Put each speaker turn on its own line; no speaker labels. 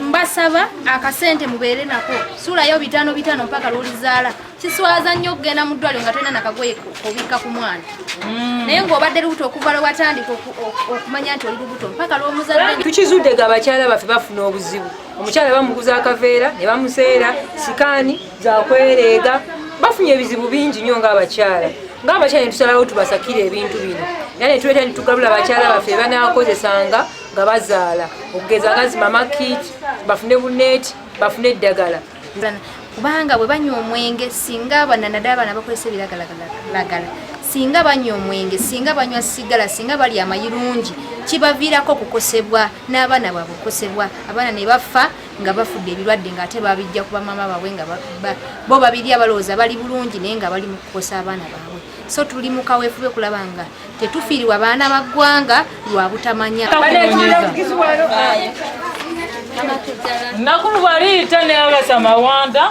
Mbasaba akasente mubeere nako sulayo 5 mpaka lwolizaala kiswaza nnyo okugenda mu ddwaliro nga tolina nakagoye obikka ku mwana naye ng'obadde lubuto okuva lwe watandika okumanya nti oli lubuto mpaka lw'omuzadde.
Tukizudde nga abakyala baffe bafuna obuzibu. Omukyala bamuguza akaveera ne bamuseera sikaani zakwereega bafunye ebizibu bingi nnyo ng'abakyala ne tusalawo tubasakire ebintu bino era ne tuleeta ne tugabula abakyala baffe banaakozesanga nga bazaala okugeza ngazi mama kit bafune buneeti bafune eddagala
kubanga bwe banywa omwenge singa abaana bakozesa ebiragalagala singa banywa omwenge singa banywa sigala singa bali amayirungi kibaviirako okukosebwa n'abaana baabwe okukosebwa abaana ne bafa nga bafudde ebirwadde ng'ate babijja ku bamama baabwe nga bo babiri abalowooza bali bulungi naye nga bali mu kukosa abaana baabwe. So tuli mu kaweefube kulaba nga tetufiirwa baana ba ggwanga lwa butamanya.
Nakulu baliita ne abasa mawanda